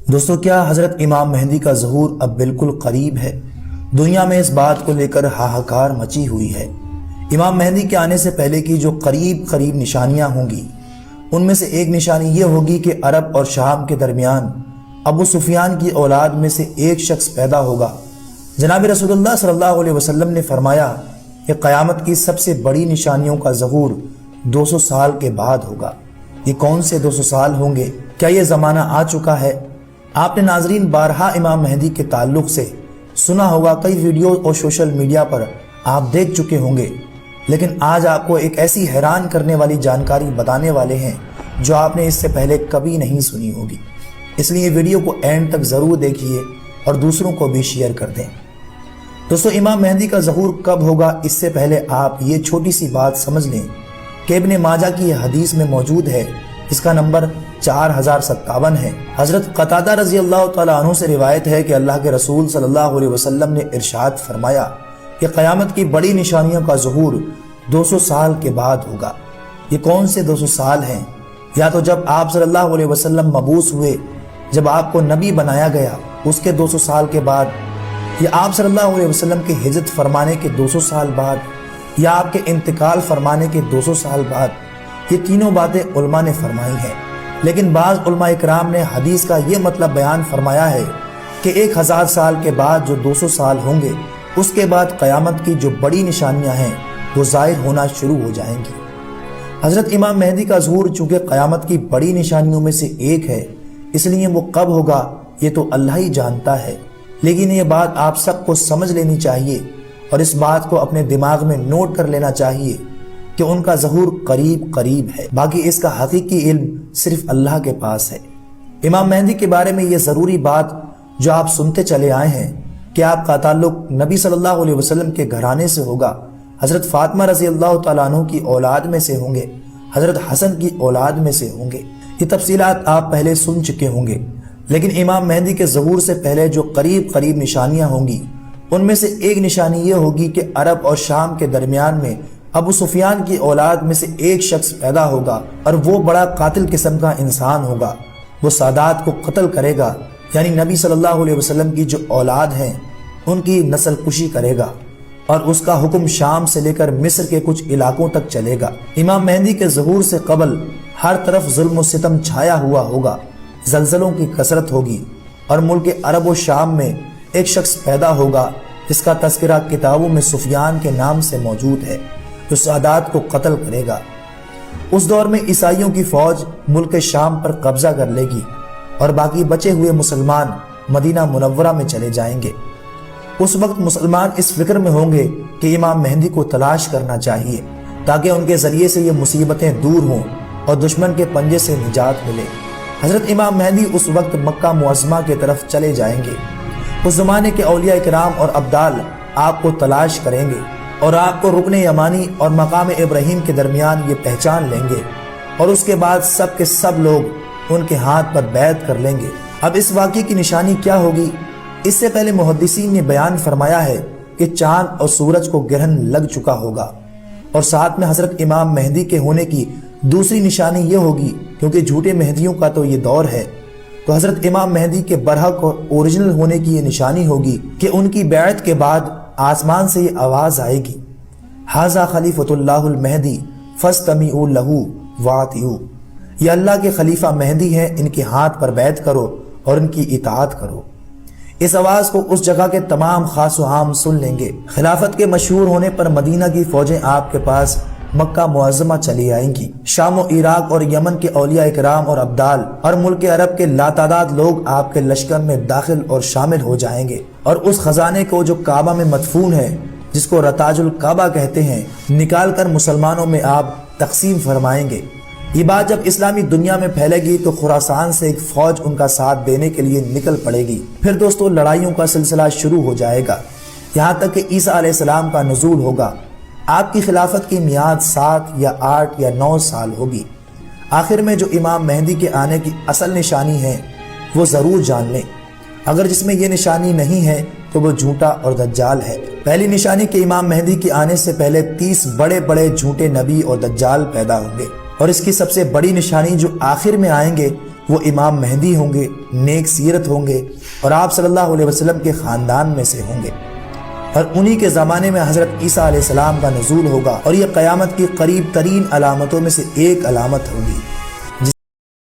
دوستو، کیا حضرت امام مہدی کا ظہور اب بالکل قریب ہے؟ دنیا میں اس بات کو لے کر ہاہاکار مچی ہوئی ہے۔ امام مہدی کے آنے سے پہلے کی جو قریب نشانیاں ہوں گی، ان میں سے ایک نشانی یہ ہوگی کہ عرب اور شام کے درمیان ابو سفیان کی اولاد میں سے ایک شخص پیدا ہوگا۔ جناب رسول اللہ صلی اللہ علیہ وسلم نے فرمایا کہ قیامت کی سب سے بڑی نشانیوں کا ظہور 200 سال کے بعد ہوگا۔ یہ کون سے 200 سال ہوں گے؟ کیا یہ زمانہ آ چکا ہے؟ آپ نے ناظرین بارہا امام مہدی کے تعلق سے سنا ہوگا، کئی ویڈیو اور سوشل میڈیا پر آپ دیکھ چکے ہوں گے، لیکن آج آپ کو ایک ایسی حیران کرنے والی جانکاری بتانے والے ہیں جو آپ نے اس سے پہلے کبھی نہیں سنی ہوگی۔ اس لیے ویڈیو کو اینڈ تک ضرور دیکھیے اور دوسروں کو بھی شیئر کر دیں۔ دوستو، امام مہدی کا ظہور کب ہوگا، اس سے پہلے آپ یہ چھوٹی سی بات سمجھ لیں کہ ابن ماجہ کی یہ حدیث میں موجود ہے، اس کا نمبر 4057 ہے۔ حضرت قتادہ رضی اللہ تعالیٰ عنہ سے روایت ہے کہ اللہ کے رسول صلی اللہ علیہ وسلم نے ارشاد فرمایا کہ قیامت کی بڑی نشانیوں کا ظہور 200 سال کے بعد ہوگا۔ یہ کون سے 200 سال ہیں؟ یا تو جب آپ صلی اللہ علیہ وسلم مبعوث ہوئے، جب آپ کو نبی بنایا گیا، اس کے 200 سال کے بعد، یا آپ صلی اللہ علیہ وسلم کے ہجرت فرمانے کے 200 سال بعد، یا آپ کے انتقال فرمانے کے 200 سال بعد۔ یہ تینوں باتیں علماء نے فرمائی ہیں، لیکن بعض علماء اکرام نے حدیث کا یہ مطلب بیان فرمایا ہے کہ 1000 سال کے بعد جو 200 سال ہوں گے، اس کے بعد قیامت کی جو بڑی نشانیاں ہیں وہ ظاہر ہونا شروع ہو جائیں گی۔ حضرت امام مہدی کا ظہور چونکہ قیامت کی بڑی نشانیوں میں سے ایک ہے، اس لیے وہ کب ہوگا یہ تو اللہ ہی جانتا ہے، لیکن یہ بات آپ سب کو سمجھ لینی چاہیے اور اس بات کو اپنے دماغ میں نوٹ کر لینا چاہیے کہ ان کا ظہور قریب ہے، باقی اس کا حقیقی علم صرف اللہ کے پاس ہے۔ امام مہدی کے بارے میں یہ ضروری بات جو آپ سنتے چلے آئے ہیں کہ آپ کا تعلق نبی صلی اللہ علیہ وسلم کے گھرانے سے ہوگا، حضرت فاطمہ رضی اللہ تعالیٰ عنہ کی اولاد میں سے ہوں گے، حضرت حسن کی اولاد میں سے ہوں گے، یہ تفصیلات آپ پہلے سن چکے ہوں گے۔ لیکن امام مہدی کے ظہور سے پہلے جو قریب نشانیاں ہوں گی، ان میں سے ایک نشانی یہ ہوگی کہ عرب اور شام کے درمیان میں ابو سفیان کی اولاد میں سے ایک شخص پیدا ہوگا، اور وہ بڑا قاتل قسم کا انسان ہوگا۔ وہ سادات کو قتل کرے گا، یعنی نبی صلی اللہ علیہ وسلم کی جو اولاد ہیں ان کی نسل کشی کرے گا، اور اس کا حکم شام سے لے کر مصر کے کچھ علاقوں تک چلے گا۔ امام مہدی کے ظہور سے قبل ہر طرف ظلم و ستم چھایا ہوا ہوگا، زلزلوں کی کثرت ہوگی، اور ملک عرب و شام میں ایک شخص پیدا ہوگا جس کا تذکرہ کتابوں میں سفیان کے نام سے موجود ہے، جو سادات کو قتل کرے گا۔ اس دور میں عیسائیوں کی فوج ملک شام پر قبضہ کر لے گی، اور باقی بچے ہوئے مسلمان مدینہ منورہ میں چلے جائیں گے۔ اس وقت مسلمان اس فکر میں ہوں گے کہ امام مہدی کو تلاش کرنا چاہیے تاکہ ان کے ذریعے سے یہ مصیبتیں دور ہوں اور دشمن کے پنجے سے نجات ملے۔ حضرت امام مہدی اس وقت مکہ معظمہ کی طرف چلے جائیں گے۔ اس زمانے کے اولیاء اکرام اور ابدال آپ کو تلاش کریں گے اور آپ کو رکن یمانی اور مقام ابراہیم کے درمیان یہ پہچان لیں گے، اور اس کے بعد سب کے سب لوگ ان کے ہاتھ پر بیعت کر لیں گے۔ اب اس واقعے کی نشانی کیا ہوگی؟ اس سے پہلے محدثین نے بیان فرمایا ہے کہ چاند اور سورج کو گرہن لگ چکا ہوگا، اور ساتھ میں حضرت امام مہدی کے ہونے کی دوسری نشانی یہ ہوگی، کیونکہ جھوٹے مہدیوں کا تو یہ دور ہے، تو حضرت امام مہدی کے برحق اور اوریجنل ہونے کی یہ نشانی ہوگی کہ ان کی بیعت کے بعد آسمان سے یہ آواز آئے گی، ھذا خلیفۃ اللہ المہدی فاستمعوا لہ واطیعوا، یہ اللہ کے خلیفہ مہدی ہیں، ان کے ہاتھ پر بیعت کرو اور ان کی اطاعت کرو۔ اس آواز کو اس جگہ کے تمام خاص و عام سن لیں گے۔ خلافت کے مشہور ہونے پر مدینہ کی فوجیں آپ کے پاس مکہ معظمہ چلی آئیں گی۔ شام و عراق اور یمن کے اولیاء اکرام اور ابدال اور ملک عرب کے لاتعداد لوگ آپ کے لشکر میں داخل اور شامل ہو جائیں گے، اور اس خزانے کو جو کعبہ میں مدفون ہے، جس کو رتاج الکعبہ کہتے ہیں، نکال کر مسلمانوں میں آپ تقسیم فرمائیں گے۔ یہ بات جب اسلامی دنیا میں پھیلے گی تو خراسان سے ایک فوج ان کا ساتھ دینے کے لیے نکل پڑے گی۔ پھر دوستو لڑائیوں کا سلسلہ شروع ہو جائے گا، یہاں تک کہ عیسیٰ علیہ السلام کا نزول ہوگا۔ آپ کی خلافت کی میعاد 7 یا 8 یا 9 سال ہوگی۔ آخر میں جو امام مہدی کے آنے کی اصل نشانی ہے وہ ضرور جان لیں، اگر جس میں یہ نشانی نہیں ہے تو وہ جھوٹا اور دجال ہے۔ پہلی نشانی کہ امام مہدی کے آنے سے پہلے 30 بڑے جھوٹے نبی اور دجال پیدا ہوں گے، اور اس کی سب سے بڑی نشانی جو آخر میں آئیں گے وہ امام مہدی ہوں گے، نیک سیرت ہوں گے اور آپ صلی اللہ علیہ وسلم کے خاندان میں سے ہوں گے، اور انہی کے زمانے میں حضرت عیسیٰ علیہ السلام کا نزول ہوگا، اور یہ قیامت کی قریب ترین علامتوں میں سے ایک علامت ہوگی۔